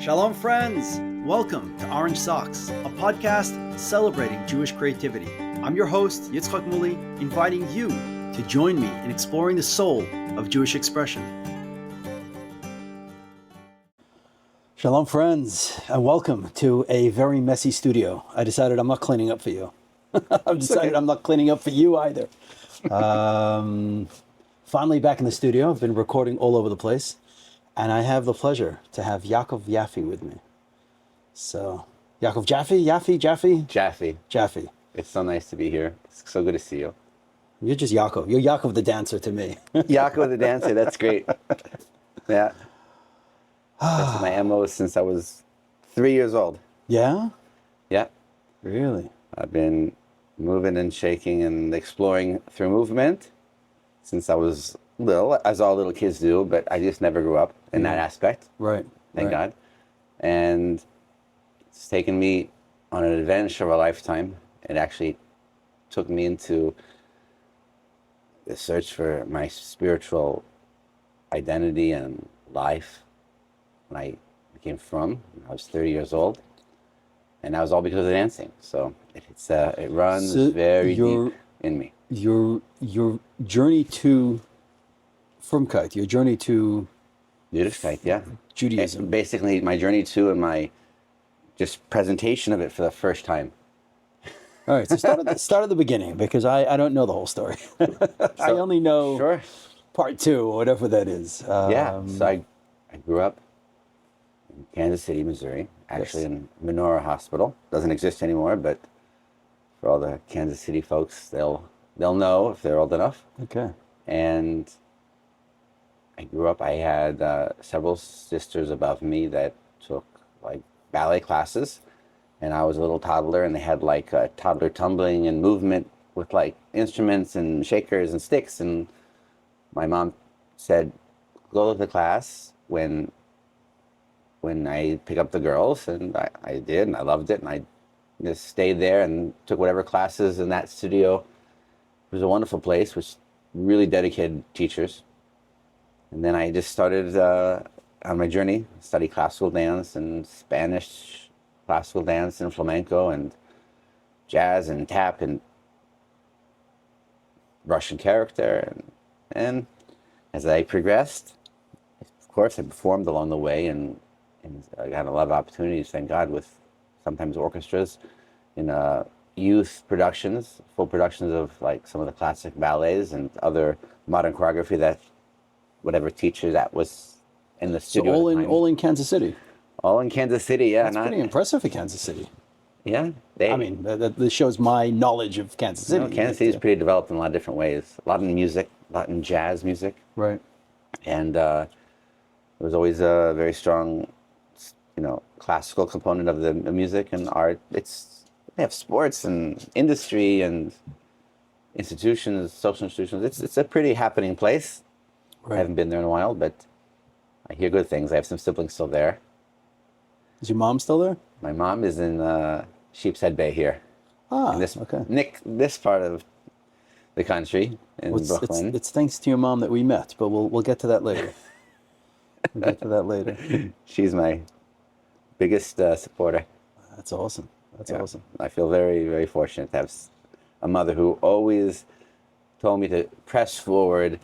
Shalom, friends! Welcome to Orange Socks, a podcast celebrating Jewish creativity. I'm your host, Yitzchok Moully, inviting you to join me in exploring the soul of Jewish expression. Shalom, friends, and welcome to a very messy studio. I decided I'm not cleaning up for you. I've decided I'm not cleaning up for you either. Finally back in the studio. I've been recording all over the place. And I have the pleasure to have Yaakov Jaffe with me. So, Yaakov Jaffe? Jaffe. It's so nice to be here. It's so good to see you. You're just Yakov. You're Yakov the dancer to me. Yakov the dancer, that's great. Yeah. That's my MO since I was 3 years old. Yeah? Yeah. Really? I've been moving and shaking and exploring through movement since I was little, as all little kids do, but I just never grew up in that aspect. Right. Thank God. And it's taken me on an adventure of a lifetime. It actually took me into the search for my spiritual identity and life when I became frum. I was 30 years old. And that was all because of dancing. So it runs very deep in me. Your journey to Frumkeit, your journey to Yiddishkeit, yeah. Judaism. Basically, my journey to and my just presentation of it for the first time. All right, so start at the beginning, because I don't know the whole story. I only know part two, or whatever that is. So I grew up in Kansas City, Missouri, actually in Menorah Hospital. Doesn't exist anymore, but for all the Kansas City folks, they'll know if they're old enough. Okay. And I grew up, I had several sisters above me that took like ballet classes, and I was a little toddler, and they had like toddler tumbling and movement with like instruments and shakers and sticks, and my mom said, go to the class when I pick up the girls, and I did, and I loved it, and I just stayed there and took whatever classes in that studio. It was a wonderful place with really dedicated teachers. And then I just started on my journey, study classical dance and Spanish classical dance and flamenco and jazz and tap and Russian character. And as I progressed, of course, I performed along the way, and I got a lot of opportunities, thank God, with sometimes orchestras in youth productions, full productions of like some of the classic ballets and other modern choreography that whatever teacher that was in the studio. So all in Kansas City. All in Kansas City, yeah. That's pretty impressive for Kansas City. Yeah. That shows my knowledge of Kansas City. Kansas City is pretty developed in a lot of different ways. A lot in music, a lot in jazz music. Right. And there was always a very strong, classical component of the music and art. They have sports and industry and institutions, social institutions. It's a pretty happening place. Right. I haven't been there in a while, but I hear good things. I have some siblings still there. Is your mom still there? My mom is in Sheepshead Bay here. This part of the country in Brooklyn. It's thanks to your mom that we met, but we'll get to that later. She's my biggest supporter. That's awesome. That's awesome. I feel very, very fortunate to have a mother who always told me to press forward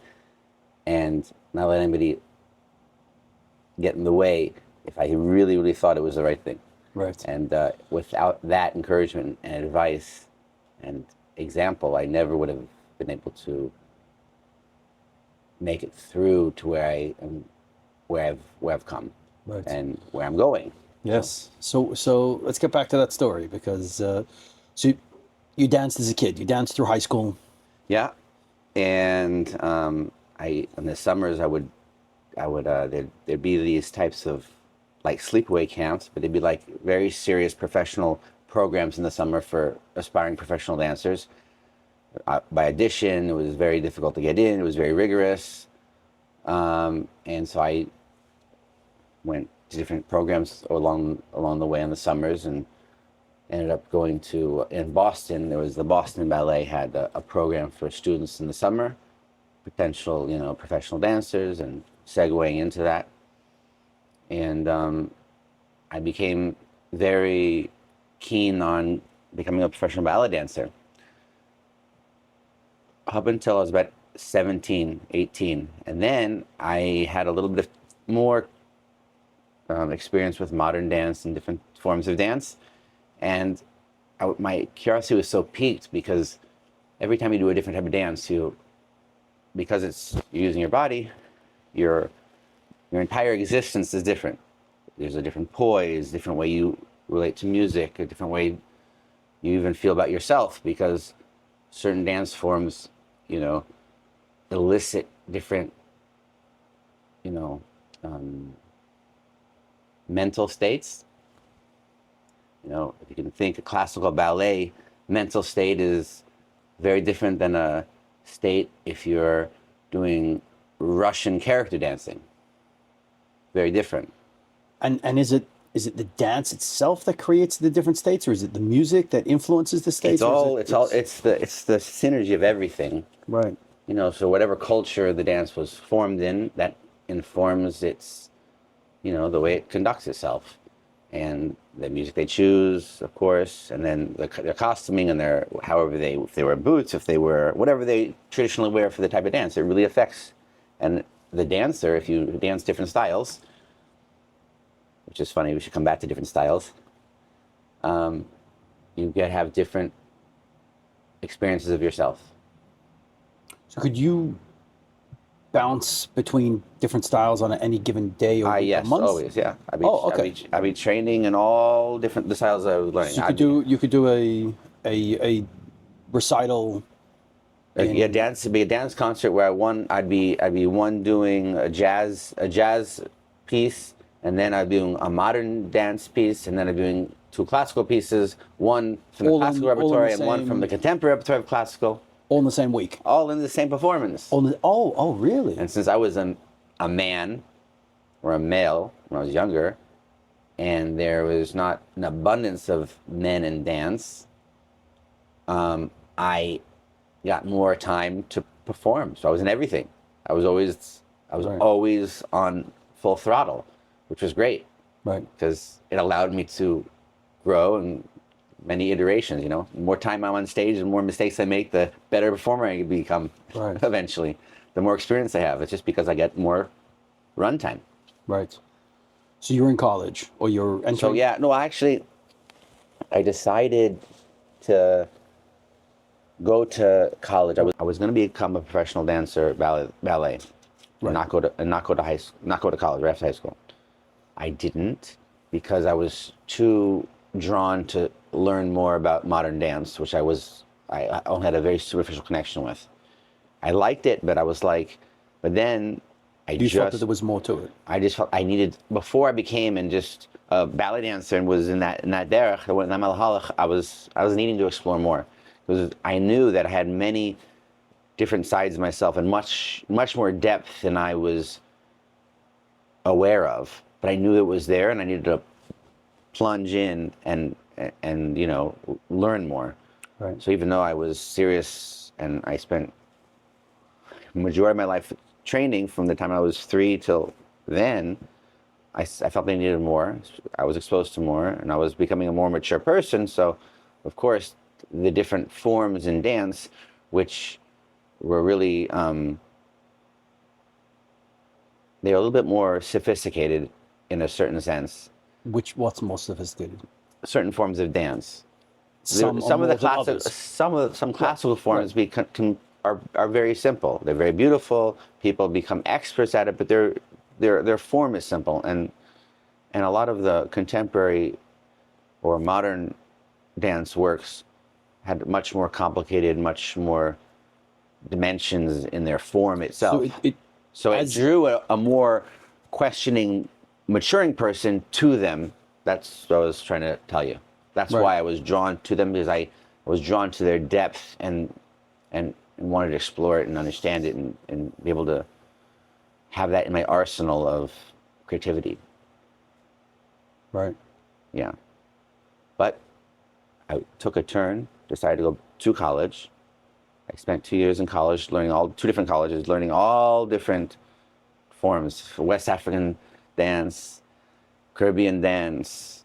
and not let anybody get in the way if I really, really thought it was the right thing. Right. And without that encouragement and advice and example, I never would have been able to make it through to where I've come, right, and where I'm going. Yes. So let's get back to that story, because so you danced as a kid. You danced through high school. Yeah, and in the summers there'd be these types of like sleepaway camps, but they'd be like very serious professional programs in the summer for aspiring professional dancers. By audition, it was very difficult to get in. It was very rigorous, and so I went to different programs along the way in the summers, and ended up going to, in Boston, there was the Boston Ballet had a program for students in the summer, potential, professional dancers, and segueing into that. And I became very keen on becoming a professional ballet dancer. Up until I was about 17, 18. And then I had a little bit more experience with modern dance and different forms of dance. And my curiosity was so piqued because every time you do a different type of dance, because you're using your body, your entire existence is different. There's a different poise, different way you relate to music, a different way you even feel about yourself, because certain dance forms, elicit different, mental states. If you can think a classical ballet mental state is very different than a state if you're doing Russian character dancing. Very different. And is it the dance itself that creates the different states, or is it the music that influences the states? It's the synergy of everything. Right. So whatever culture the dance was formed in, that informs its, the way it conducts itself, and the music they choose, of course, and then their costuming and if they wear boots, if they wear whatever they traditionally wear for the type of dance, it really affects. And the dancer, if you dance different styles, which is funny, we should come back to different styles. You have different experiences of yourself. So could you bounce between different styles on any given day or yes, month? always, yeah. Okay. I'd be training in all different the styles I was learning. So you could do a recital. It'd be a dance concert where I'd be one doing a jazz piece, and then I'd be doing a modern dance piece, and then I'd be doing two classical pieces, one from the classical repertoire and one from the contemporary repertoire of classical. All in the same week? All in the same performance. Oh, really? And since I was a man, or a male, when I was younger, and there was not an abundance of men in dance, I got more time to perform. So I was in everything. I was always on full throttle, which was great. Right. Because it allowed me to grow and many iterations, The more time I'm on stage, the more mistakes I make, the better performer I become. Right. Eventually. The more experience I have. It's just because I get more run time. Right. So you're in college, or you're entering? So yeah, no, actually, I decided to go to college. I was going to become a professional dancer, ballet, right. and not go to college right after high school. I didn't, because I was too drawn to learn more about modern dance, which I only had a very superficial connection with. I liked it, but I was like, but then you felt that there was more to it. I just felt I needed, before I became just a ballet dancer and was in that derech, I was needing to explore more, because I knew that I had many different sides of myself and much more depth than I was aware of. But I knew it was there, and I needed to plunge in and learn more. Right. So even though I was serious and I spent the majority of my life training from the time I was 3 till then, I felt I needed more. I was exposed to more, and I was becoming a more mature person. So, of course, the different forms in dance, which were really, they're a little bit more sophisticated in a certain sense. What's more sophisticated? Certain forms of dance. Some classical forms are very simple. They're very beautiful. People become experts at it, but their form is simple. And a lot of the contemporary or modern dance works had much more complicated, much more dimensions in their form itself. So it drew a more questioning, maturing person to them. That's what I was trying to tell you. That's right. Why I was drawn to them, because I was drawn to their depth and wanted to explore it and understand it and be able to have that in my arsenal of creativity. Right. Yeah. But I took a turn, decided to go to college. I spent 2 years in college learning two different colleges, learning all different forms, West African dance, Caribbean dance,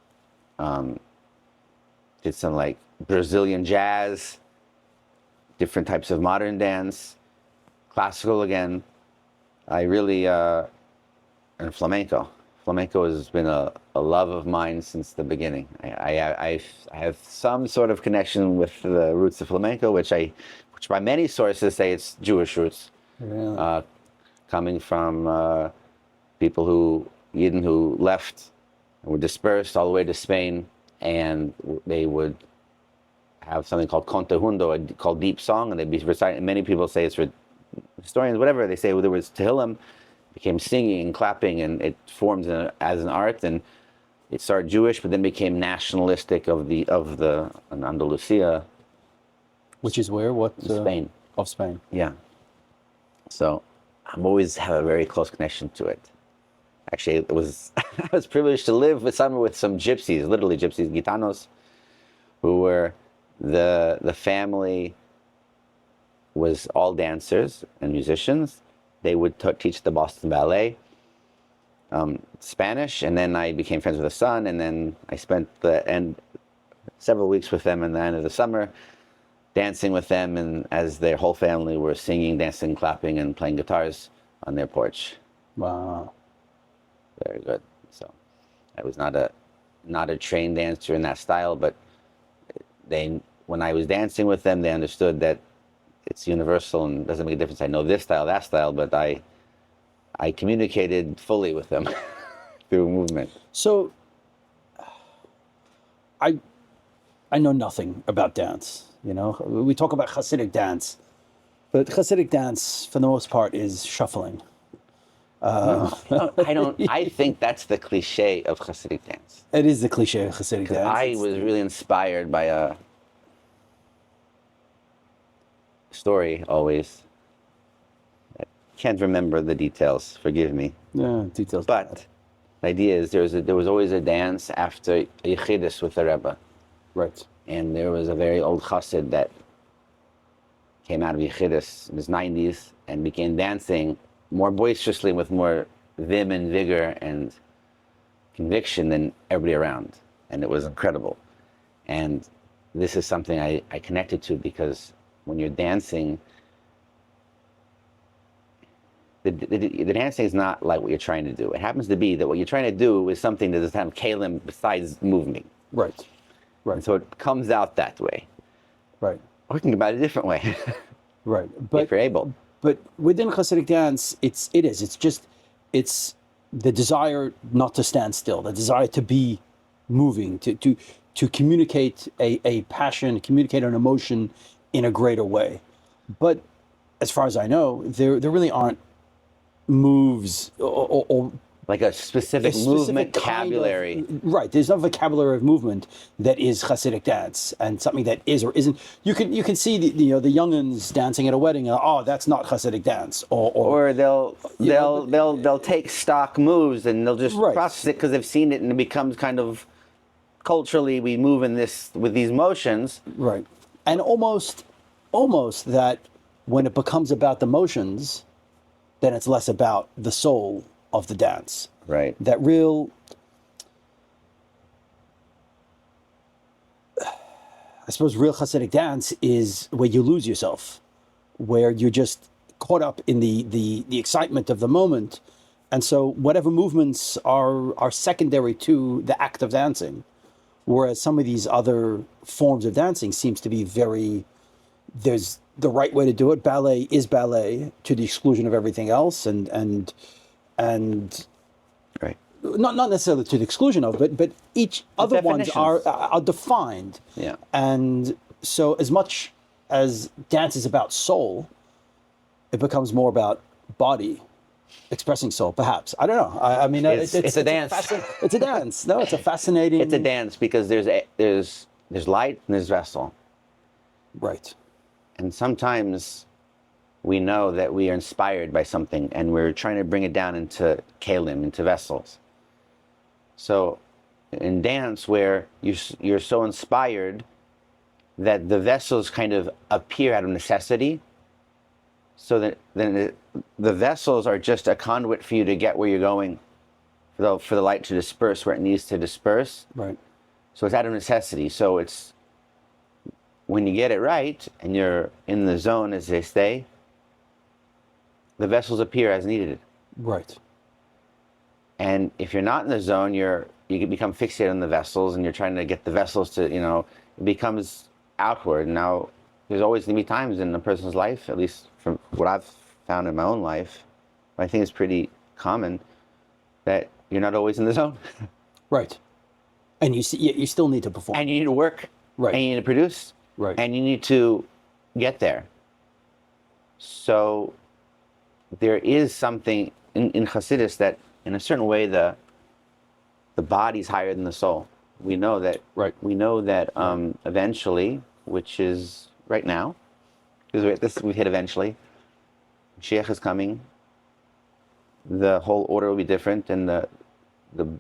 did some like Brazilian jazz, different types of modern dance, classical again. I really, and flamenco. Flamenco has been a love of mine since the beginning. I have some sort of connection with the roots of flamenco, which by many sources say it's Jewish roots, Really? coming from people Yidden who left and were dispersed all the way to Spain, and they would have something called contehundo, called deep song, and they'd be reciting. Many people say it's historians, whatever they say, there was Tehillim, became singing and clapping, and it formed as an art, and it started Jewish, but then became nationalistic of Andalusia, Which is where? What? Spain. Of Spain. Yeah. So I've always had a very close connection to it. Actually, I was privileged to live with some gypsies, literally gypsies, gitanos, who were the family was all dancers and musicians. They would teach the Boston Ballet Spanish, and then I became friends with the son, and then I spent several weeks with them in the end of the summer, dancing with them, and as their whole family were singing, dancing, clapping, and playing guitars on their porch. Wow. Very good. So I was not a trained dancer in that style, but when I was dancing with them, they understood that it's universal and doesn't make a difference. I know this style, that style, but I communicated fully with them through movement. So, I know nothing about dance. You know, we talk about Hasidic dance, but Hasidic dance, for the most part, is shuffling. I think that's the cliche of Hasidic dance. It is the cliche of Hasidic dance. I was really inspired by a story always. I can't remember the details, forgive me. Yeah, details. But the idea is there was always a dance after a Yechidus with the Rebbe. Right. And there was a very old Chassid that came out of Yechidus in his 90s and began dancing more boisterously with more vim and vigor and conviction than everybody around. And it was incredible. And this is something I connected to, because when you're dancing, the dancing is not like what you're trying to do. It happens to be that what you're trying to do is something that doesn't have kalim besides moving. Right. Right. And so it comes out that way. Right. Or you can think about it a different way. Right. But if you're able. But within Hasidic dance, it's the desire not to stand still, the desire to be moving, to communicate a passion, communicate an emotion in a greater way. But as far as I know, there really aren't moves or like a specific movement vocabulary. Right. There's no vocabulary of movement that is Hasidic dance, and something that is or isn't. You can see the youngins dancing at a wedding. Oh, that's not Hasidic dance. Or they'll take stock moves and they'll just process it because they've seen it, and it becomes kind of culturally we move in this with these motions. Right. And almost that when it becomes about the motions, then it's less about the soul of the dance. Right. That real, I suppose, real Hasidic dance is where you lose yourself, where you're just caught up in the excitement of the moment. And so whatever movements are secondary to the act of dancing, whereas some of these other forms of dancing seems to be there's the right way to do it. Ballet is ballet to the exclusion of everything else, and right. Not necessarily to the exclusion of, but each other ones are defined. Yeah. And so as much as dance is about soul, it becomes more about body expressing soul, perhaps. I don't know. I mean, it's a dance. It's a dance. No, it's a fascinating. It's a dance because there's light and there's vessel. Right. And sometimes we know that we are inspired by something and we're trying to bring it down into kalim, into vessels. So in dance, where you're so inspired that the vessels kind of appear out of necessity, so that then the vessels are just a conduit for you to get where you're going. for the light to disperse where it needs to disperse. Right. So it's out of necessity. So it's when you get it right and you're in the zone, as they say, the vessels appear as needed. Right. And if you're not in the zone, you can become fixated on the vessels, and you're trying to get the vessels to, it becomes outward. Now, there's always going to be times in a person's life, at least from what I've found in my own life, I think it's pretty common, that you're not always in the zone. Right. And you still need to perform. And you need to work. Right. And you need to produce. Right. And you need to get there. So there is something in Chassidus that, in a certain way, the body's higher than the soul. We know that. Right. We know that eventually, which is right now, because we've hit eventually. Mashiach is coming. The whole order will be different, and the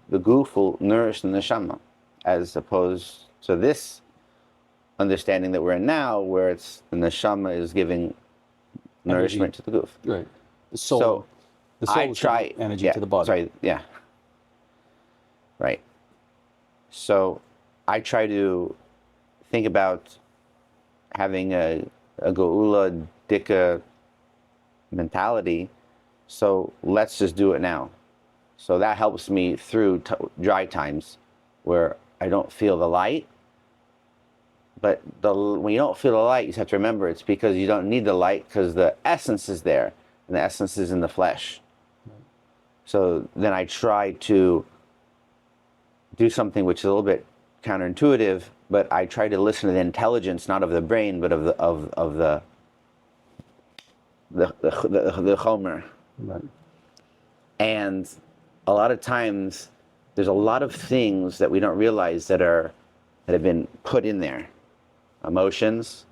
goof will nourish the neshama, as opposed to this understanding that we're in now, where it's the neshama is giving nourishment to the goof. Right. The soul. So the soul is giving energy to the body. Sorry. Yeah. Right. So I try to think about having a geula dika mentality. So let's just do it now. So that helps me through dry times where I don't feel the light. But when you don't feel the light, you have to remember it's because you don't need the light, because the essence is there, and the essence is in the flesh. So then I try to do something which is a little bit counterintuitive, but I try to listen to the intelligence, not of the brain, but of the chomer. Right. And a lot of times, there's a lot of things that we don't realize that have been put in there. Emotions,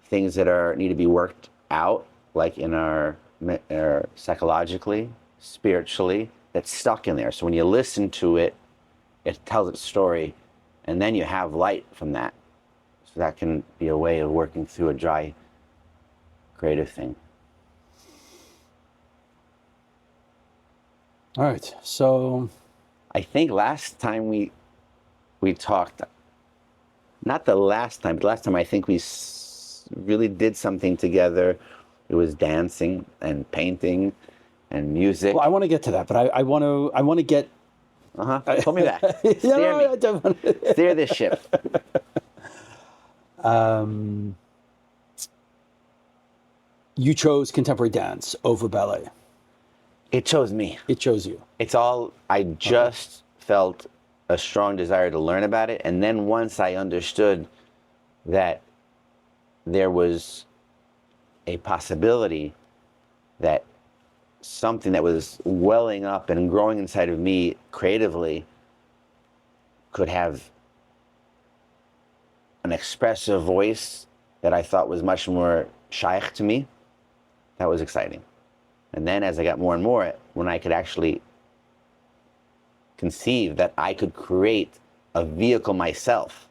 things that need to be worked out, like in our psychologically, spiritually, that's stuck in there. So when you listen to it, it tells its story, and then you have light from that. So that can be a way of working through a dry, creative thing. All right. So I think last time we talked, not the last time, but last time I think we really did something together. It was dancing and painting and music. Well, I want to get to that, but I want to get. Tell me that. I don't want to. Steer this ship. You chose contemporary dance over ballet. It chose me. It chose you. It's all, I just felt a strong desire to learn about it. And then once I understood that there was a possibility that something that was welling up and growing inside of me creatively could have an expressive voice that I thought was much more shaykh to me, that was exciting. And then as I got more and more, when I could actually conceive that I could create a vehicle myself,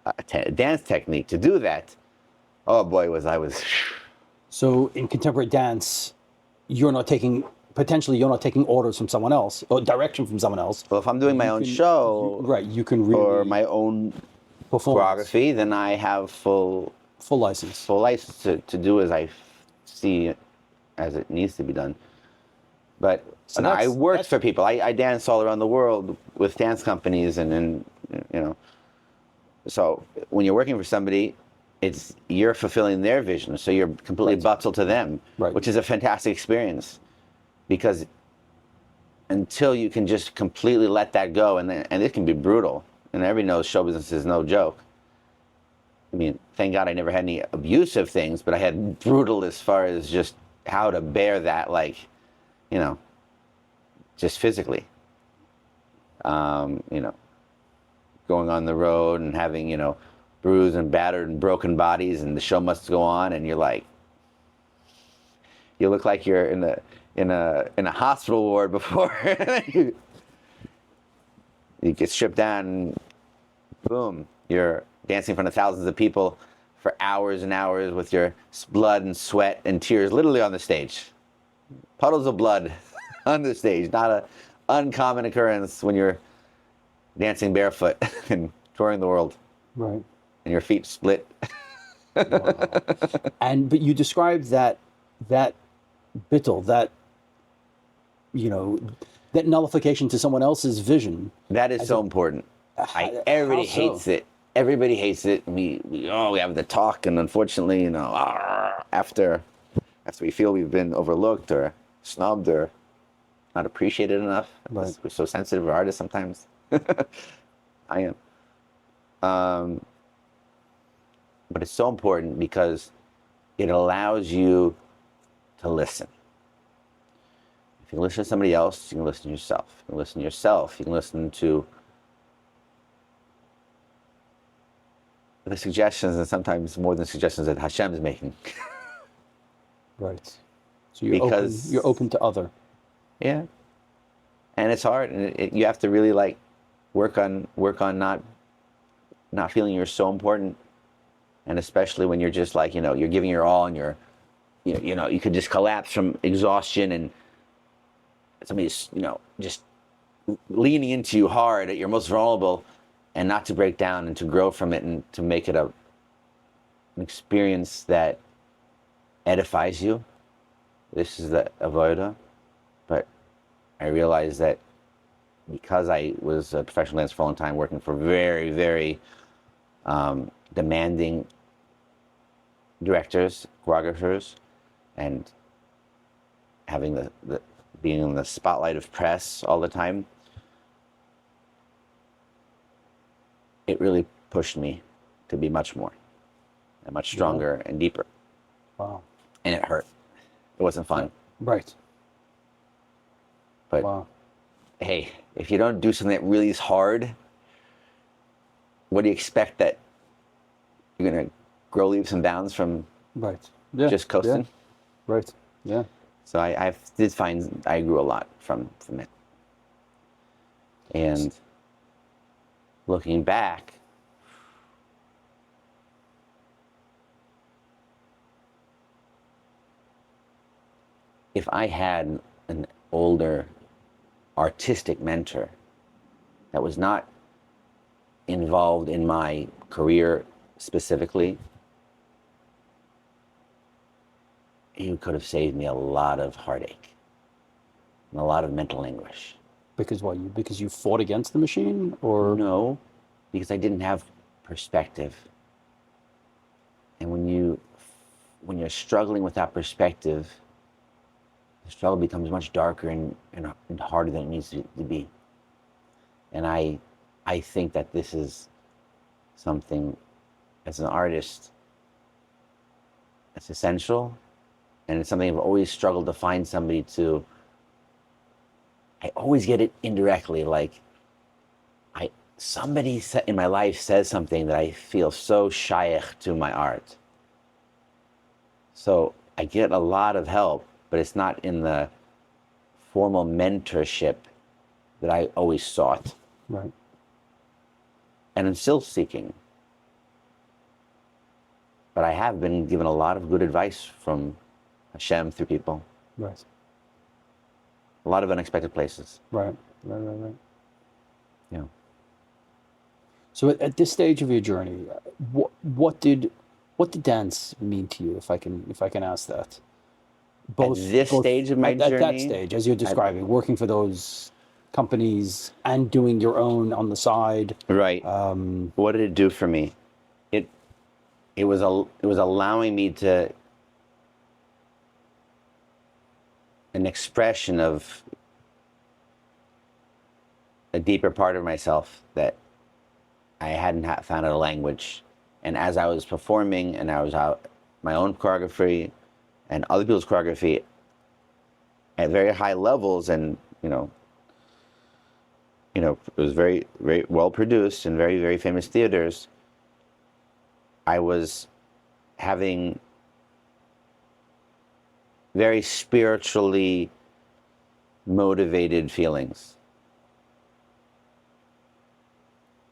a dance technique to do that, oh boy, was I. So in contemporary dance, you're not taking orders from someone else or direction from someone else. Well, if I'm doing my own show, you can really, or my own choreography, then I have full license. Full license to do as I see it, as it needs to be done. But so I worked for people. I dance all around the world with dance companies, and so when you're working for somebody, you're fulfilling their vision. So you're completely buttled to them, which is a fantastic experience, because until you can just completely let that go, and it can be brutal. And everybody knows show business is no joke. I mean, thank God I never had any abusive things, but I had brutal as far as just how to bear that, just physically. Going on the road and having, bruised and battered and broken bodies, and the show must go on, and you look like you're in a hospital ward before you get stripped down, and boom, you're dancing in front of thousands of people for hours and hours with your blood and sweat and tears literally on the stage. Puddles of blood on the stage. Not an uncommon occurrence when you're dancing barefoot and touring the world. Right. And your feet split. Wow. But you described that bittul, that that nullification to someone else's vision. That is so important. Everybody hates it. Everybody hates it. We have the talk, and unfortunately, after we feel we've been overlooked or snubbed or not appreciated enough, right. We're so sensitive, we're artists sometimes. I am. But it's so important because it allows you to listen. If you listen to somebody else, you can listen to yourself. You can listen to yourself. You can listen to the suggestions, and sometimes more than suggestions that Hashem is making. Right. So you're open to other. Yeah. And it's hard, and you have to really work on not feeling you're so important, and especially when you're just you're giving your all, and you could just collapse from exhaustion, and somebody's just leaning into you hard at your most vulnerable, and not to break down and to grow from it and to make it an experience that edifies you. This is the avoda. But I realized that because I was a professional dancer for a long time, working for very, very demanding directors, choreographers, and having the being in the spotlight of press all the time, it really pushed me to be much more and much stronger and deeper. Wow. And it hurt. It wasn't fun. Right. But hey, if you don't do something that really is hard, what do you expect, that you're going to grow leaps and bounds from just coasting? Yeah. Right. Yeah. So I did find I grew a lot from it. And looking back, if I had an older artistic mentor that was not involved in my career specifically, he could have saved me a lot of heartache and a lot of mental anguish. Because what? Because you fought against the machine, or no? Because I didn't have perspective. And when you're struggling with that perspective, the struggle becomes much darker and harder than it needs to be. And I think that this is something, as an artist, that's essential. And it's something I've always struggled to find somebody to. I always get it indirectly, somebody in my life says something that I feel so shaykh to my art. So I get a lot of help, but it's not in the formal mentorship that I always sought. Right. And I'm still seeking. But I have been given a lot of good advice from Hashem through people. Right. A lot of unexpected places. Right. Yeah. So at this stage of your journey, what did dance mean to you, if I can ask that? At this stage of my journey? At that stage, as you're describing, working for those companies and doing your own on the side. Right. What did it do for me? It was allowing me to an expression of a deeper part of myself that I hadn't found a language. And as I was performing, and I was out my own choreography and other people's choreography at very high levels, and it was very, very well produced in very, very famous theaters, I was having very spiritually motivated feelings.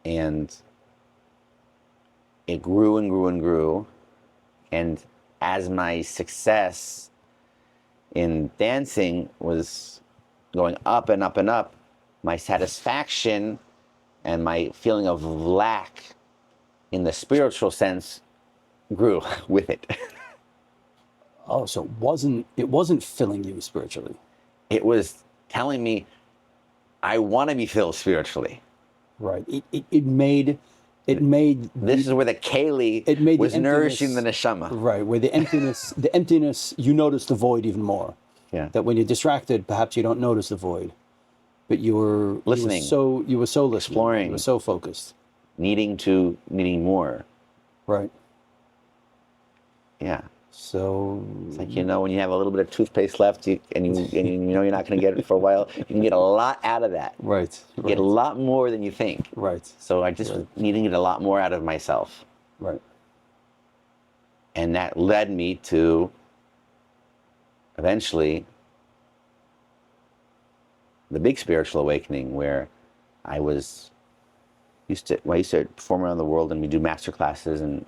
And it grew and grew and grew. And as my success in dancing was going up and up and up, my satisfaction and my feeling of lack in the spiritual sense grew with it. Oh, so it wasn't filling you spiritually. It was telling me I want to be filled spiritually. Right. It made this is where the keli was nourishing the neshama. Right, where the emptiness, you notice the void even more. Yeah. That when you're distracted, perhaps you don't notice the void, but you were listening. You were so listening, exploring, you were so focused, needing more. Right. Yeah. So it's like, when you have a little bit of toothpaste left, and you know you're not going to get it for a while, you can get a lot out of that. Right. You get a lot more than you think. Right. So I just was needing it a lot more out of myself. Right. And that led me to eventually the big spiritual awakening, where I used to perform around the world, and we do master classes, and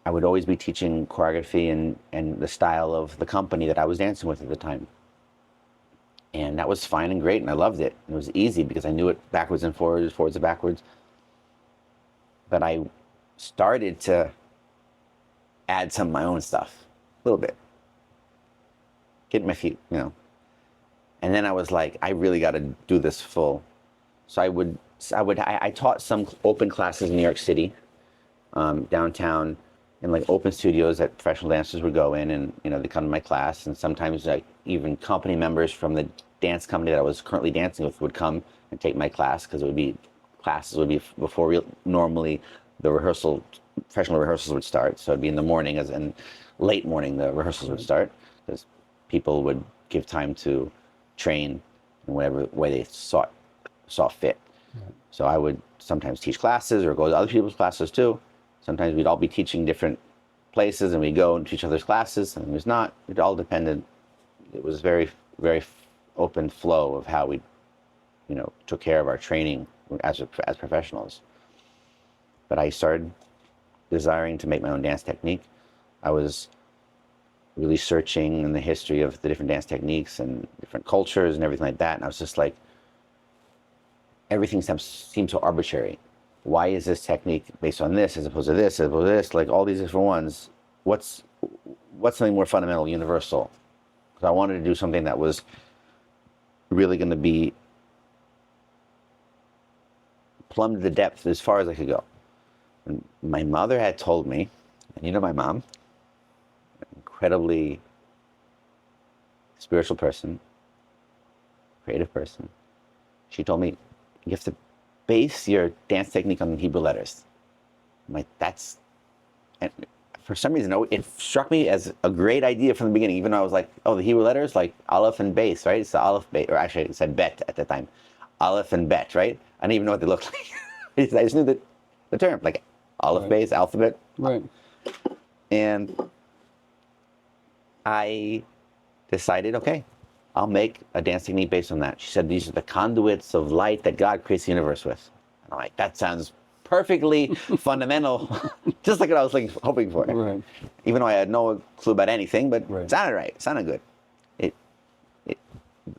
I would always be teaching choreography and the style of the company that I was dancing with at the time. And that was fine and great, and I loved it. It was easy because I knew it backwards and forwards, forwards and backwards. But I started to add some of my own stuff, a little bit. Getting my feet, And then I was like, I really got to do this full. So I taught some open classes in New York City, downtown, in like open studios that professional dancers would go in, and they come to my class, and sometimes like even company members from the dance company that I was currently dancing with would come and take my class, because classes would be before normally the professional rehearsals would start. So it'd be in the morning, and late morning the rehearsals would start, because people would give time to train in whatever way they saw fit. Right. So I would sometimes teach classes or go to other people's classes too. Sometimes we'd all be teaching different places, and we'd go and teach other's classes, and it all depended. It was very, very open flow of how we, took care of our training as professionals. But I started desiring to make my own dance technique. I was really searching in the history of the different dance techniques and different cultures and everything like that, and I was just like, everything seemed so arbitrary. Why is this technique based on this as opposed to this, as opposed to this? Like all these different ones. What's something more fundamental, universal? Because I wanted to do something that was really going to be plumbed to the depth as far as I could go. And my mother had told me, and my mom, an incredibly spiritual person, creative person, she told me, you have to base your dance technique on Hebrew letters. I'm like, and for some reason, it struck me as a great idea from the beginning, even though I was like, oh, the Hebrew letters, like Aleph and Beis, right? It's the Aleph, Beis, or actually it said Bet at the time. Aleph and Bet, right? I didn't even know what they looked like. I just knew the term, like Aleph, Beis, alphabet. Right. And I decided, okay, I'll make a dance technique based on that. She said, these are the conduits of light that God creates the universe with. And I'm like, that sounds perfectly fundamental, just like what I was hoping for. Right. Even though I had no clue about anything, but right. It sounded right. It sounded good. It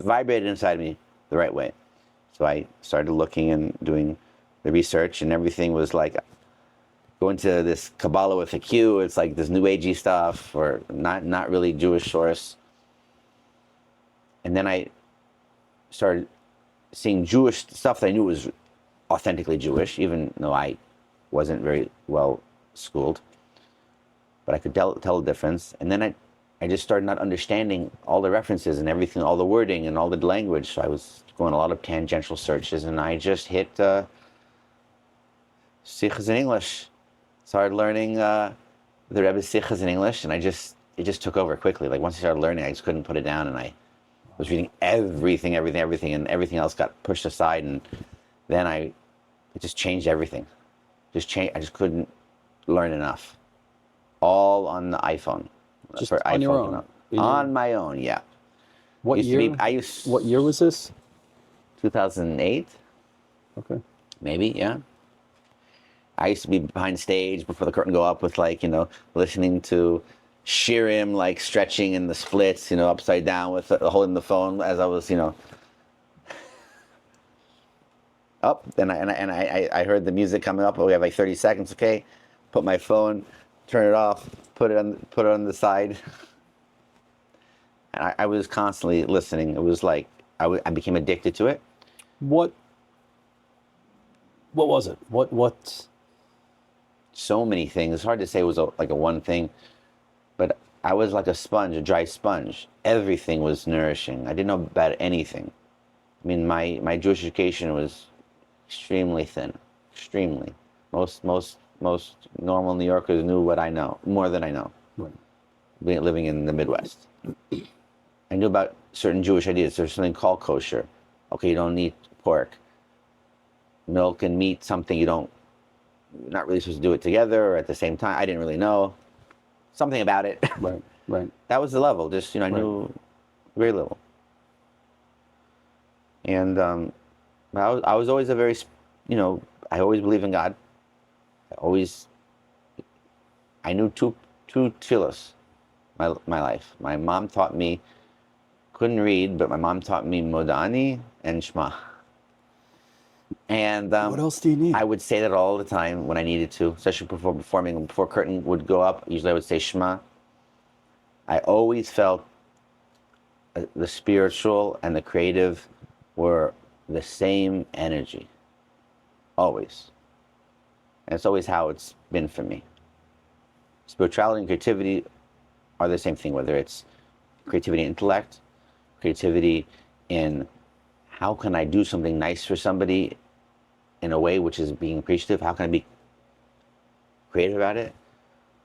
vibrated inside me the right way. So I started looking and doing the research, and everything was like going to this Kabbalah with a Q. It's like this new agey stuff, or not really Jewish source. And then I started seeing Jewish stuff that I knew was authentically Jewish, even though I wasn't very well schooled. But I could tell the difference. And then I just started not understanding all the references and everything, all the wording and all the language. So I was going a lot of tangential searches, and I just hit Sichas in English. Started learning the Rebbe's Sichas in English, and it just took over quickly. Like once I started learning, I just couldn't put it down, and I was reading everything, and everything else got pushed aside, and then it just changed everything. I just couldn't learn enough. All on the iPhone. Just on iPhone, your own? On my own, yeah. What year? What year was this? 2008. Okay. Maybe, yeah. I used to be behind stage before the curtain go up with listening to shirim, like stretching in the splits, upside down with holding the phone as I was, up. And I heard the music coming up. We have like 30 seconds, okay? Put my phone, turn it off, put it on the side. And I was constantly listening. It was like I became addicted to it. What was it? What? So many things. It's hard to say it was like a one thing, but I was like a sponge, a dry sponge. Everything was nourishing. I didn't know about anything. I mean, my Jewish education was extremely thin, extremely. Most normal New Yorkers knew what I know, more than I know. Right. Living in the Midwest, I knew about certain Jewish ideas. There's something called kosher. Okay, you don't eat pork. Milk and meat, something you're not really supposed to do it together or at the same time. I didn't really know something about it. Right. That was the level. Just, I knew very little. And I was always a very, I always believed in God. I knew two tefillos my life. My mom taught me, couldn't read, but my mom taught me Modani and Shema. And what else do you need? I would say that all the time when I needed to, especially before performing, before curtain would go up. Usually I would say Shema. I always felt the spiritual and the creative were the same energy. Always. And it's always how it's been for me. Spirituality and creativity are the same thing, whether it's creativity in intellect, creativity in how can I do something nice for somebody in a way which is being appreciative? How can I be creative about it?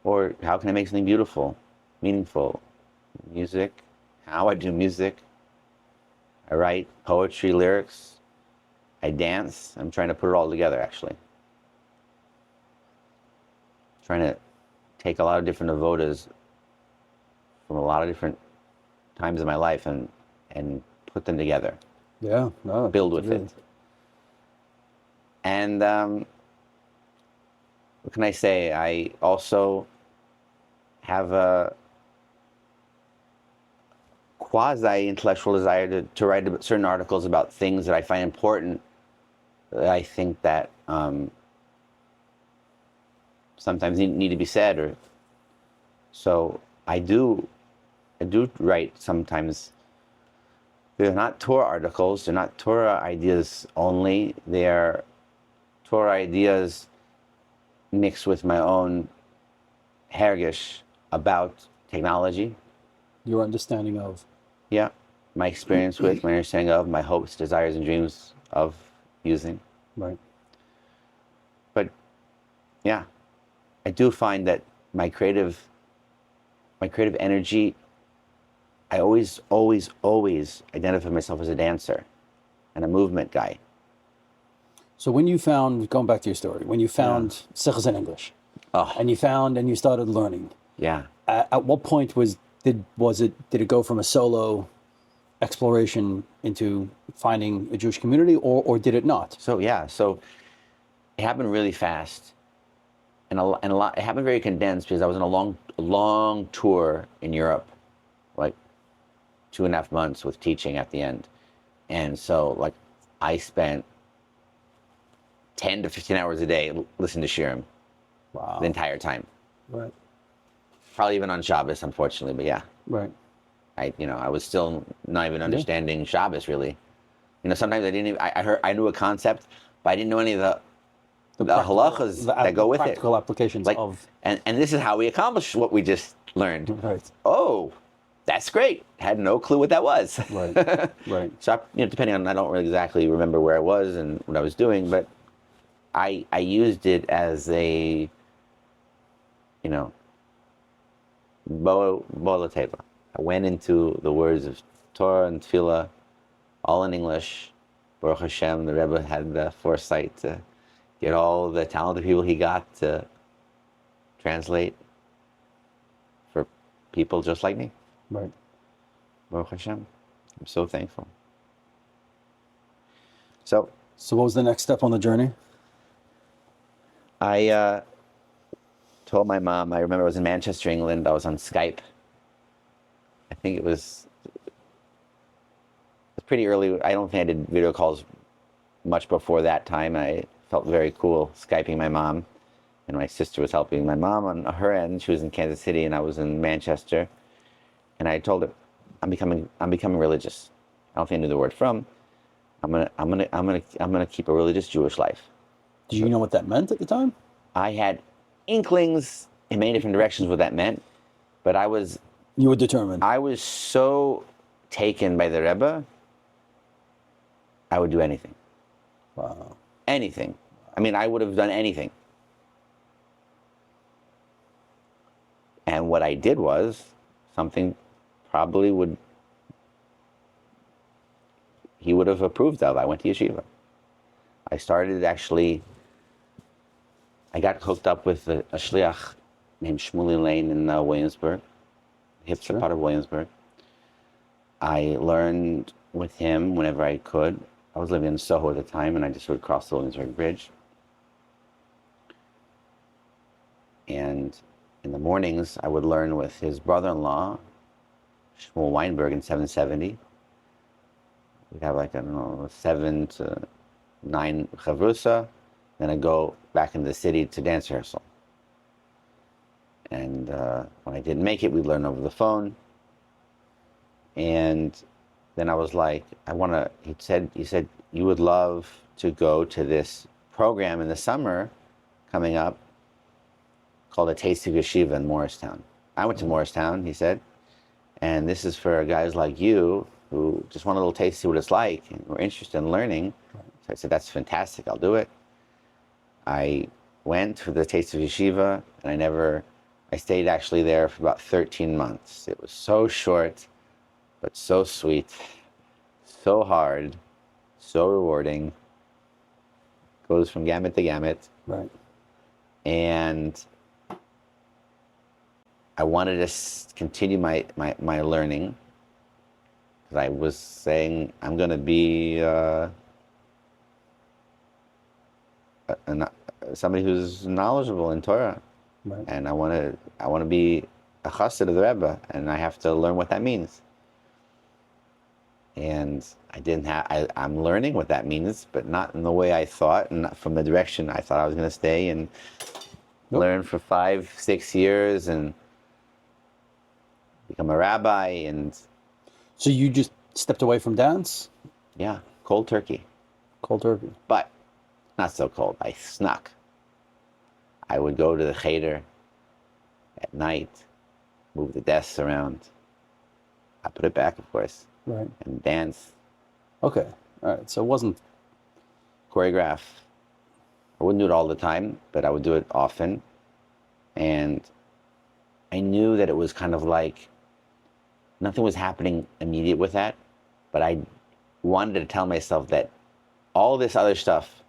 Or how can I make something beautiful, meaningful? Music, how I do music. I write poetry, lyrics. I dance. I'm trying to put it all together, actually. Trying to take a lot of different avodas from a lot of different times in my life and put them together. Yeah, no, build with it. And what can I say? I also have a quasi-intellectual desire to write certain articles about things that I find important, that I think that sometimes need to be said. So I do write sometimes. They're not Torah articles, they're not Torah ideas only, they're Torah ideas mixed with my own hergish about technology. Your understanding of. Yeah, my experience with, my understanding of, my hopes, desires, and dreams of using. Right. But yeah, I do find that my creative energy, I always identify myself as a dancer and a movement guy. So when you found, going back to your story, when you found Sichos in English, and you started learning, at what point did it go from a solo exploration into finding a Jewish community, or did it not? So it happened really fast, and a lot. It happened very condensed because I was on a long tour in Europe, like 2.5 months with teaching at the end, and so like I spent 10 to 15 hours a day listening to shirim. Wow. The entire time. Right. Probably even on Shabbos, unfortunately, but yeah. Right. I was still not even understanding Shabbos really. Sometimes I didn't even, I knew a concept, but I didn't know any of the halachas that go with it. Practical applications of. And this is how we accomplish what we just learned. Right. Oh, that's great. Had no clue what that was. Right. Right. So, depending on, I don't really exactly remember where I was and what I was doing, but I used it as a, Bola Teva. I went into the words of Torah and Tefillah, all in English. Baruch Hashem, the Rebbe had the foresight to get all the talented people he got to translate for people just like me. Right. Baruch Hashem. I'm so thankful. So what was the next step on the journey? I told my mom, I remember I was in Manchester, England. I was on Skype. I think it was pretty early. I don't think I did video calls much before that time. I felt very cool Skyping my mom. And my sister was helping my mom on her end. She was in Kansas City and I was in Manchester. And I told her, I'm becoming religious. I don't think I knew the word from. I'm gonna keep a religious Jewish life. Do you know what that meant at the time? I had inklings in many different directions what that meant, but You were determined. I was so taken by the Rebbe, I would do anything. Wow. Anything. I mean, I would have done anything. And what I did was something probably he would have approved of. I went to yeshiva. I started I got hooked up with a shliach named Shmuley Lane in Williamsburg, hipster part of Williamsburg. I learned with him whenever I could. I was living in Soho at the time, and I just would cross the Williamsburg Bridge. And in the mornings, I would learn with his brother-in-law, Shmuel Weinberg, in 770. We'd have 7 to 9 chavrusa. Then I'd go back into the city to dance rehearsal. And when I didn't make it, we'd learn over the phone. And then I was like, he said, you would love to go to this program in the summer coming up called a Taste of Yeshiva in Morristown. I went to Morristown, he said, and this is for guys like you who just want a little taste, see what it's like, and were interested in learning. So I said, that's fantastic, I'll do it. I went for the Taste of Yeshiva, and I stayed actually there for about 13 months. It was so short, but so sweet, so hard, so rewarding. Goes from gamut to gamut. Right. And I wanted to continue my learning, because I was saying I'm going to be somebody who's knowledgeable in Torah. Right. And I want to be a chassid of the Rebbe, and I have to learn what that means. And I'm learning what that means, but not in the way I thought, and not from the direction I thought I was going to stay and learn for 5-6 years and become a rabbi. And So you just stepped away from dance? yeah, cold turkey. Cold turkey. But not so cold. I snuck. I would go to the cheder at night, move the desks around. I put it back, of course. Right. And dance. Okay. All right. So it wasn't Choreograph. I wouldn't do it all the time, but I would do it often. And I knew that it was kind of like nothing was happening immediate with that, but I wanted to tell myself that all this other stuff,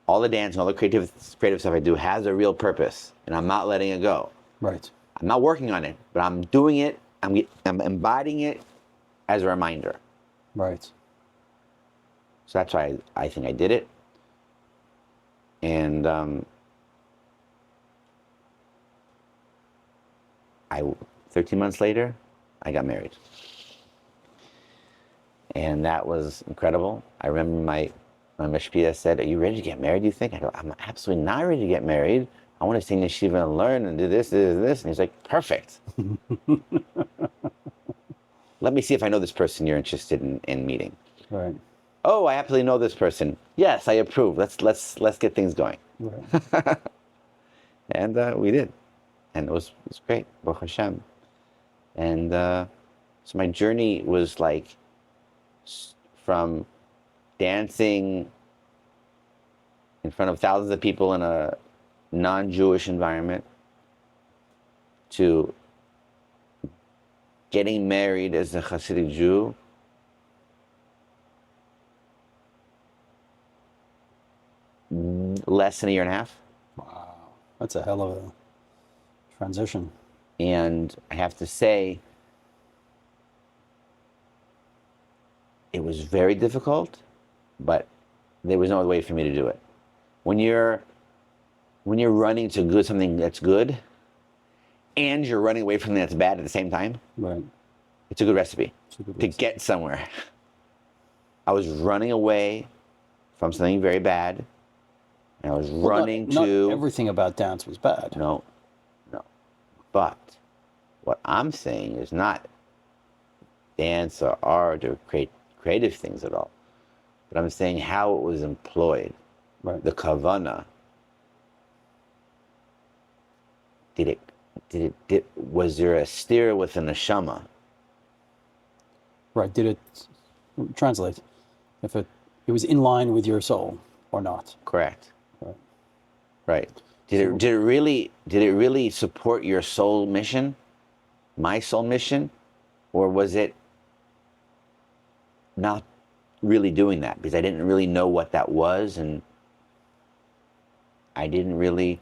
all the dancing, all the creative stuff I do has a real purpose, and I'm not letting it go. right. I'm not working on it, but I'm doing it. I'm embodying it as a reminder. Right. So that's why I think I did it. And 13 months later, I got married. And that was incredible. I remember my mashpia said, "Are you ready to get married, do you think?" I go, "I'm absolutely not ready to get married. I want to stay in yeshiva and learn and do this. And he's like, "Perfect." Let me see if I know this person you're interested in meeting. Right. Oh, I absolutely know this person. Yes, I approve. Let's get things going. Right. And we did. And it was great. Baruch Hashem. And so my journey was like from dancing in front of thousands of people in a non-Jewish environment to getting married as a Hasidic Jew, less than a year and a half. Wow. That's a hell of a transition. And I have to say, it was very difficult, but there was no other way for me to do it. When you're when you're running to good something that's good, and you're running away from something that's bad at the same time, Right. it's a good recipe It's a good to recipe. get somewhere. I was running away from something very bad, and I was running not to... everything about dance was bad. No. But what I'm saying is not dance or art or creative things at all. But I'm saying how it was employed. Right. The kavana. Was there a steer with a neshama? Right. Did it translate? If it was in line with your soul or not? Correct. Right. Right. Did it really support your soul mission? My soul mission? Or was it not really doing that? Because I didn't really know what that was, and I didn't really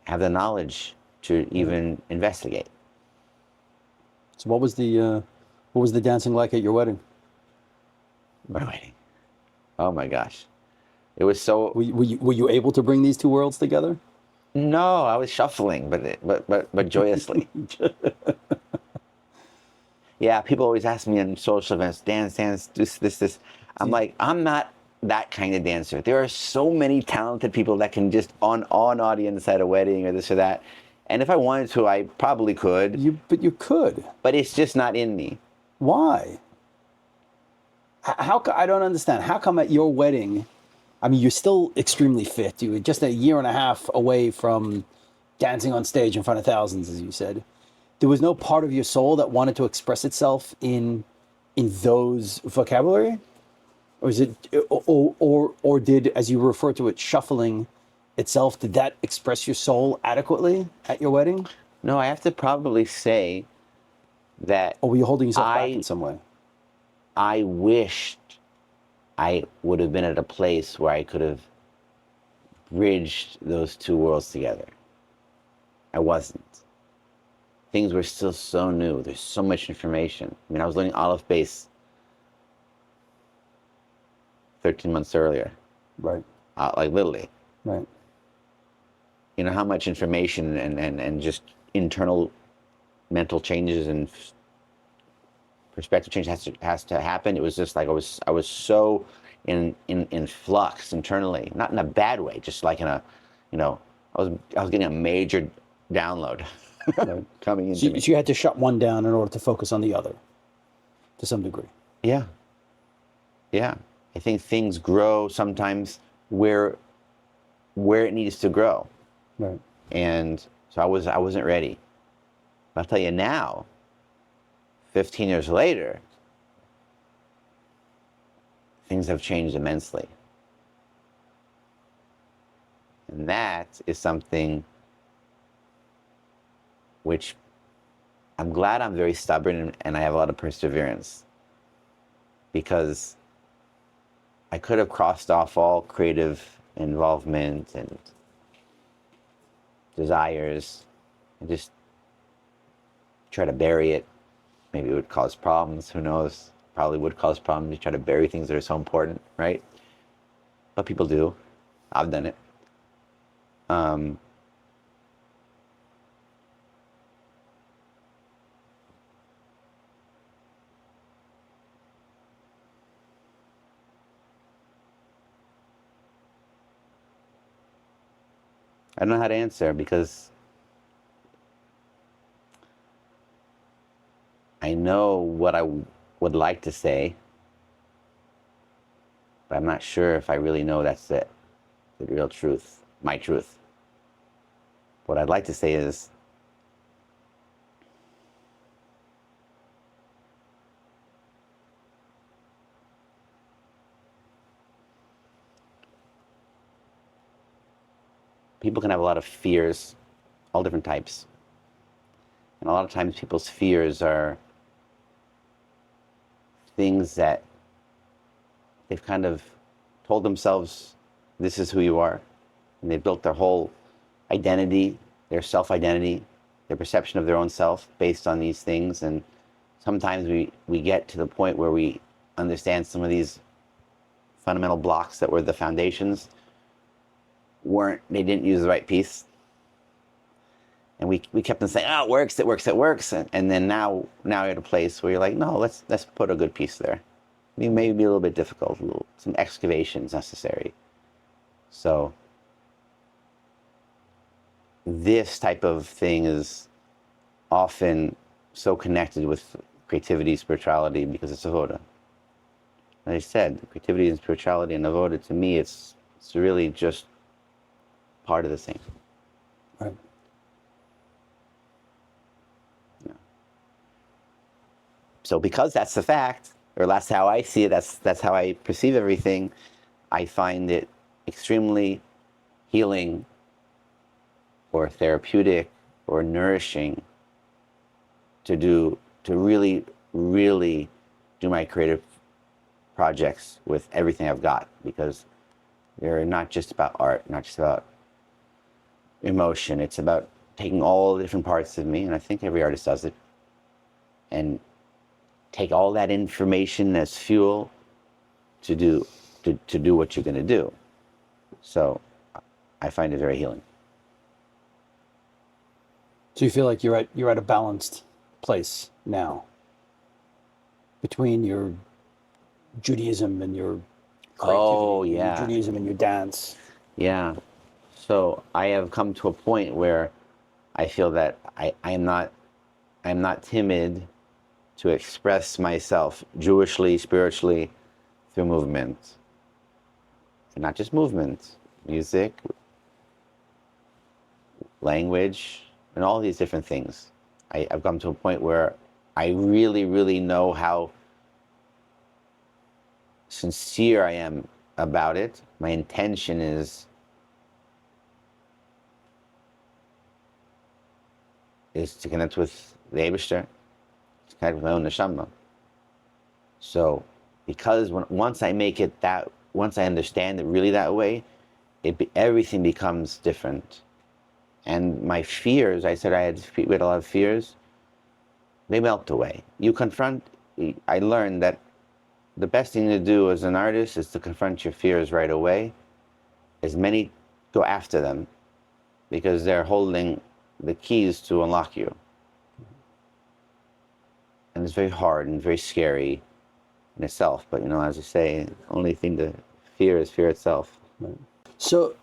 have the knowledge to even investigate. So what was the dancing like at your wedding? My wedding. Oh my gosh. It was so... Were you able to bring these two worlds together? No, I was shuffling, but joyously. Yeah, people always ask me on social events, dance, this. I'm like, I'm not that kind of dancer. There are so many talented people that can just on audience at a wedding or this or that. And if I wanted to, I probably could. But you could. But it's just not in me. Why? I don't understand. How come at your wedding, I mean, you're still extremely fit. You were just a year and a half away from dancing on stage in front of thousands, as you said. There was no part of your soul that wanted to express itself in those vocabulary? Or is it, or did, as you refer to it, shuffling itself, did that express your soul adequately at your wedding? No, I have to probably say that... Or were you holding yourself back in some way? I wished I would have been at a place where I could have bridged those two worlds together. I wasn't. Things were still so new. There's so much information. I mean, I was learning Aleph Beis 13 months earlier. Right. Like literally. Right. You know how much information and just internal mental changes and perspective change has to happen. It was just like I was so in flux internally, not in a bad way, just like in a, I was getting a major download Right. coming into me. So you had to shut one down in order to focus on the other, to some degree. Yeah. I think things grow sometimes where it needs to grow. Right. And so I wasn't ready. But I'll tell you now, 15 years later, things have changed immensely. And that is something which I'm glad I'm very stubborn and I have a lot of perseverance, because I could have crossed off all creative involvement and desires and just try to bury it. Maybe it would cause problems, who knows? Probably would cause problems. You try to bury things that are so important, right? But people do. I've done it. I don't know how to answer, because I know what I would like to say, but I'm not sure if I really know that's the real truth, my truth. What I'd like to say is, people can have a lot of fears, all different types. And a lot of times people's fears are things that they've kind of told themselves, this is who you are. And they've built their whole identity, their self-identity, their perception of their own self based on these things. And sometimes we get to the point where we understand some of these fundamental blocks that were the foundations. they didn't use the right piece. And we kept on saying, oh, it works, it works, it works. And then now you're at a place where you're like, no, let's put a good piece there. It may be a little bit difficult, some excavations necessary. So this type of thing is often so connected with creativity, spirituality, because it's avoda. As I said, creativity and spirituality and avoda, to me, it's really just part of the same. Right. Yeah. So because that's the fact, or that's how I see it, that's how I perceive everything, I find it extremely healing or therapeutic or nourishing to really, really do my creative projects with everything I've got, because they're not just about art, not just about emotion. It's about taking all the different parts of me, and I think every artist does it, and take all that information as fuel to do what you're going to do. So I find it very healing. So you feel like you're at a balanced place now between your Judaism and your creativity, Oh, yeah. your Judaism and your dance. Yeah. So I have come to a point where I feel that I'm not timid to express myself Jewishly, spiritually, through movement. And not just movement, music, language, and all these different things. I've come to a point where I really, really know how sincere I am about it. My intention is to connect with the Eibishter, to connect with my own neshama. So, because once I make it that, once I understand it really that way, everything becomes different. And my fears, we had a lot of fears, they melt away. I learned that the best thing to do as an artist is to confront your fears right away. Go after them, because they're holding the keys to unlock you. And it's very hard and very scary in itself. But, as you say, the only thing to fear is fear itself. Right. So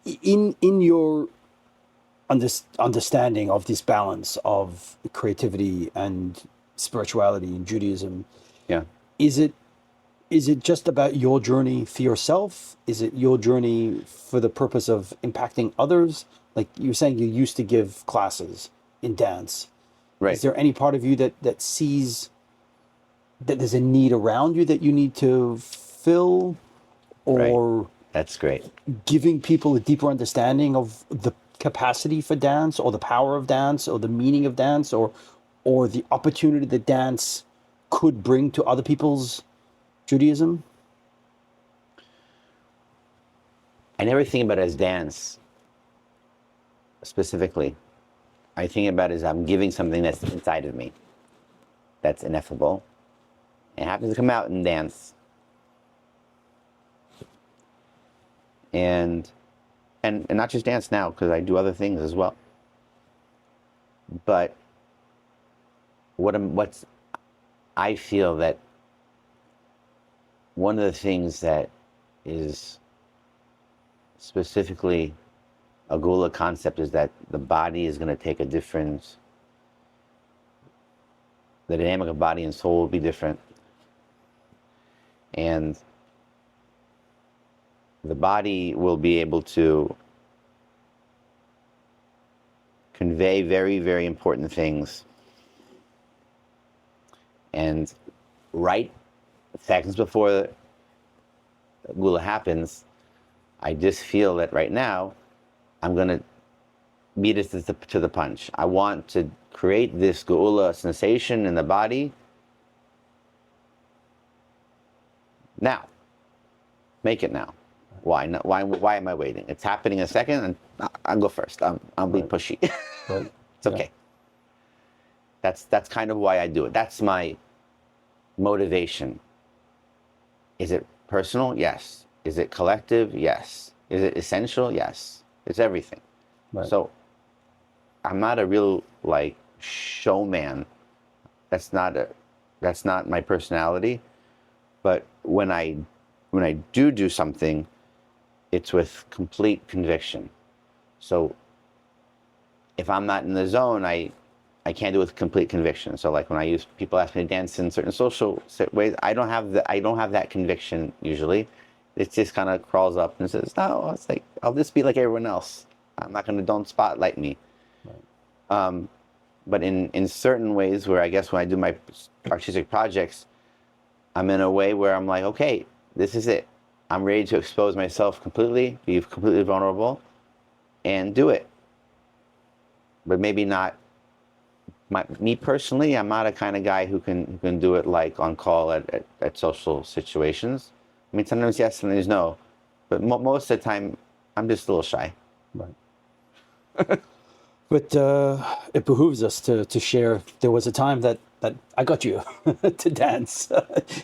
in your understanding of this balance of creativity and spirituality in Judaism, yeah, is it just about your journey for yourself? Is it your journey for the purpose of impacting others? Like you were saying, you used to give classes in dance. right. Is there any part of you that sees that there's a need around you that you need to fill, or Right. That's great. giving people a deeper understanding of the capacity for dance, or the power of dance, or the meaning of dance, or the opportunity that dance could bring to other people's Judaism? I never think about it as dance specifically. I think about it as I'm giving something that's inside of me, that's ineffable. It happens to come out in dance. And not just dance now, because I do other things as well. But I feel that one of the things that is specifically a Gula concept is that the body is going to take the dynamic of body and soul will be different. And the body will be able to convey very, very important things. And right seconds before Gula happens, I just feel that right now, I'm going to beat it to the punch. I want to create this Geula sensation in the body now. Make it now. Why not? Why am I waiting? It's happening in a second, and I'll go first. I'll be pushy. Right. It's okay. That's kind of why I do it. That's my motivation. Is it personal? Yes. Is it collective? Yes. Is it essential? Yes. It's everything. Right. So I'm not a real like showman. That's not my personality. But when I do something, it's with complete conviction. So if I'm not in the zone, I can't do it with complete conviction. So like when people ask me to dance in certain social ways, I don't have that conviction usually. It just kind of crawls up and says, no, it's like, I'll just be like everyone else. Don't spotlight me. Right. But in certain ways where I guess when I do my artistic projects, I'm in a way where I'm like, okay, this is it. I'm ready to expose myself completely, be completely vulnerable, and do it. But maybe not. Me personally, I'm not a kind of guy who can do it like on call at social situations. I mean, sometimes yes, sometimes no. But most of the time, I'm just a little shy. Right. But it behooves us to share. There was a time that I got you to dance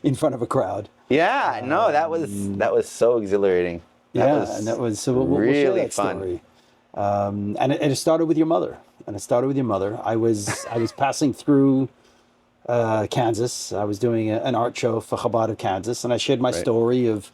in front of a crowd. Yeah, no, that was so exhilarating. That was so we'll share really that fun. story. And it started with your mother. I was passing through Kansas. I was doing an art show for Chabad of Kansas, and I shared my story of,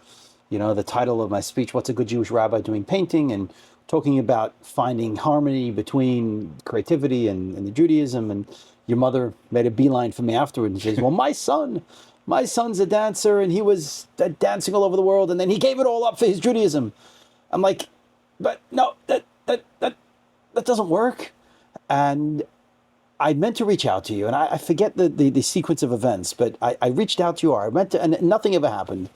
the title of my speech, "What's a Good Jewish Rabbi Doing Painting?" and talking about finding harmony between creativity and the Judaism. And your mother made a beeline for me afterward and says, "Well, my son's a dancer, and he was dancing all over the world, and then he gave it all up for his Judaism." I'm like, "But no, that doesn't work." And I meant to reach out to you, and I forget the sequence of events, but I reached out to you, and nothing ever happened.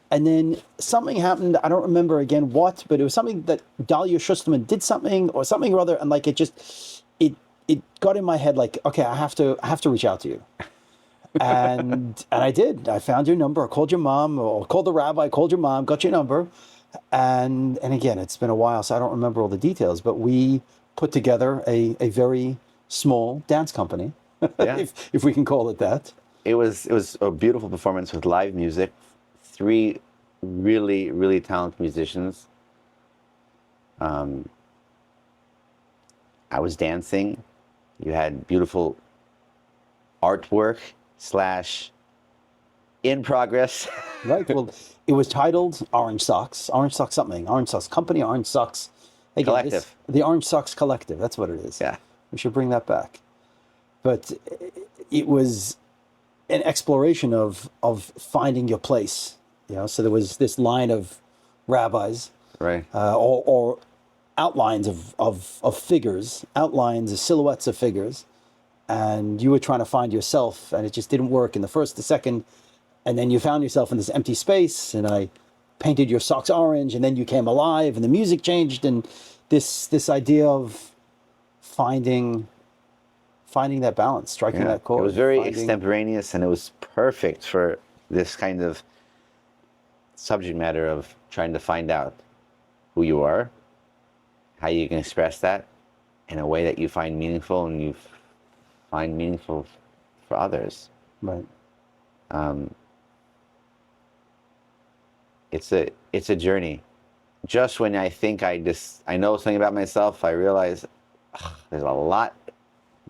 And then something happened, I don't remember again what, but it was something that Dahlia Schusterman did something or something or other, and like it got in my head like, okay, I have to reach out to you. And I did. I found your number, I called your mom, or called the rabbi, called your mom, got your number. And again, it's been a while, so I don't remember all the details, but we put together a very small dance company, Yeah. if we can call it that. It was a beautiful performance with live music, 3 really, really talented musicians. I was dancing. You had beautiful artwork / in progress. Right. Well, it was titled Orange Socks something. Orange Socks Company, Orange Socks. Again, Collective. The Orange Socks Collective. That's what it is. Yeah. We should bring that back. But it was an exploration of finding your place. So there was this line of rabbis, Right. or outlines of figures, outlines of silhouettes of figures, and you were trying to find yourself, and it just didn't work in the first, the second, and then you found yourself in this empty space, and I painted your socks orange, and then you came alive, and the music changed, and this idea of finding that balance, striking that chord. It was very extemporaneous, and it was perfect for this kind of subject matter of trying to find out who you are, how you can express that in a way that you find meaningful and you find meaningful for others. Right. It's a journey. Just when I think I know something about myself, I realize there's a lot.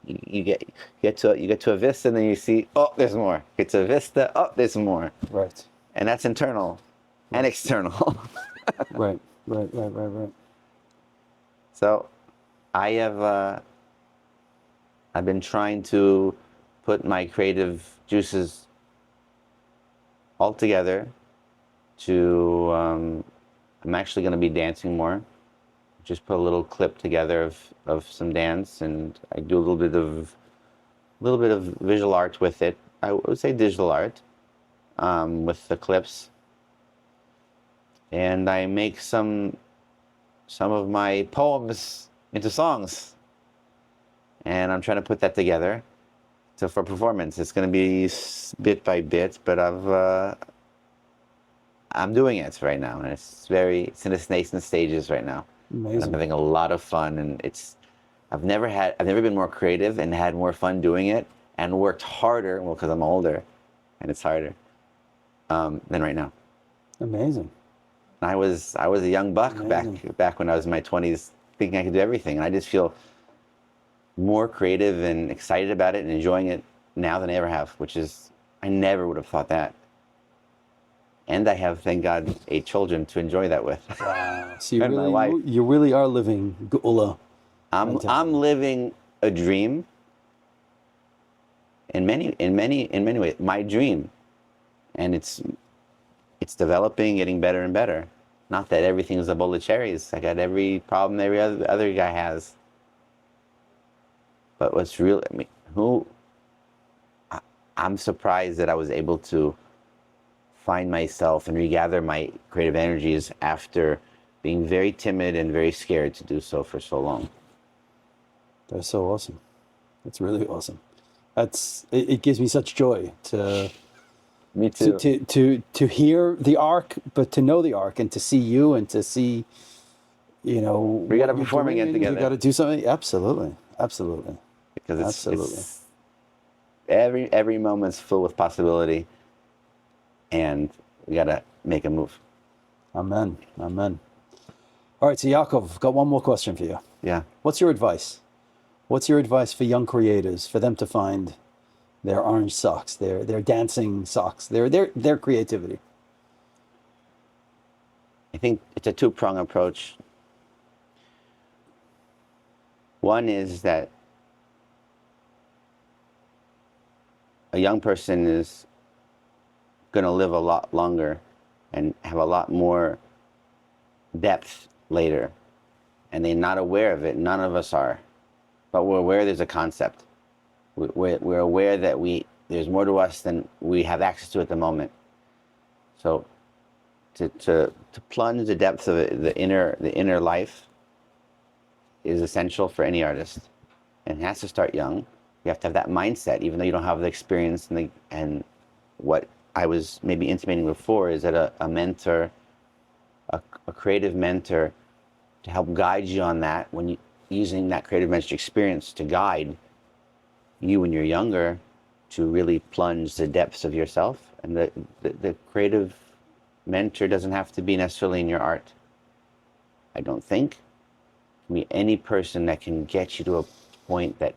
You get to a vista, and then you see, oh, there's more. Get to a vista, oh, there's more. Right. And that's internal and external. Right. So I've been trying to put my creative juices all together to, I'm actually going to be dancing more. Just put a little clip together of some dance, and I do a little bit of visual art with it. I would say digital art, with the clips. And I make some of my poems into songs, and I'm trying to put that together for performance. It's going to be bit by bit, but I'm doing it right now, and it's in its nascent stages right now. Amazing. I'm having a lot of fun, and I've never been more creative and had more fun doing it, and worked harder, well, because I'm older, and it's harder, than right now. Amazing. I was a young buck back when I was in my 20s, thinking I could do everything. And I just feel more creative and excited about it and enjoying it now than I ever have, which is, I never would have thought that. And I have, thank God, 8 children to enjoy that with. Wow. So And my wife. you really are living Geula. I'm living a dream in many ways. My dream, and it's developing, getting better and better. Not that everything is a bowl of cherries. I got every problem every other guy has. But what's real? I mean, I'm surprised that I was able to find myself and regather my creative energies after being very timid and very scared to do so for so long. That's so awesome. That's really awesome. It gives me such joy to Me too. to hear the arc, but to know the arc and to see you and to see, we got to perform again together. We got to do something. Absolutely. Because it's every moment's full with possibility, and we got to make a move. Amen. All right, so Yakov, got one more question for you. Yeah. What's your advice? What's your advice for young creators, for them to find their orange socks, their dancing socks, their creativity? I think it's a two-pronged approach. One is that a young person is going to live a lot longer and have a lot more depth later, and they're not aware of it. None of us are, but we're aware there's a concept. We're aware that there's more to us than we have access to at the moment. So to plunge the depths of it, the inner life is essential for any artist, and it has to start young. You have to have that mindset, even though you don't have the experience and what I was maybe intimating before is that a mentor, a creative mentor, to help guide you on that, when you using that creative mentor experience to guide you when you're younger to really plunge the depths of yourself. And the creative mentor doesn't have to be necessarily in your art. I don't think. It can be any person that can get you to a point that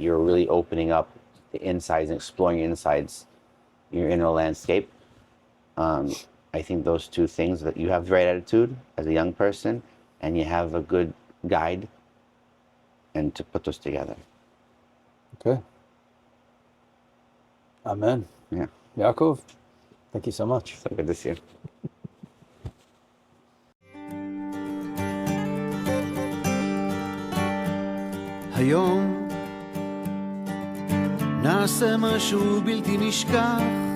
you're really opening up the insides and exploring your insides, your inner landscape. I think those two things, that you have the right attitude as a young person and you have a good guide, and to put those together. Okay. Amen. Yeah. Yaakov, thank you so much. So good to see you. היום נעשה משהו בלתי נשכח,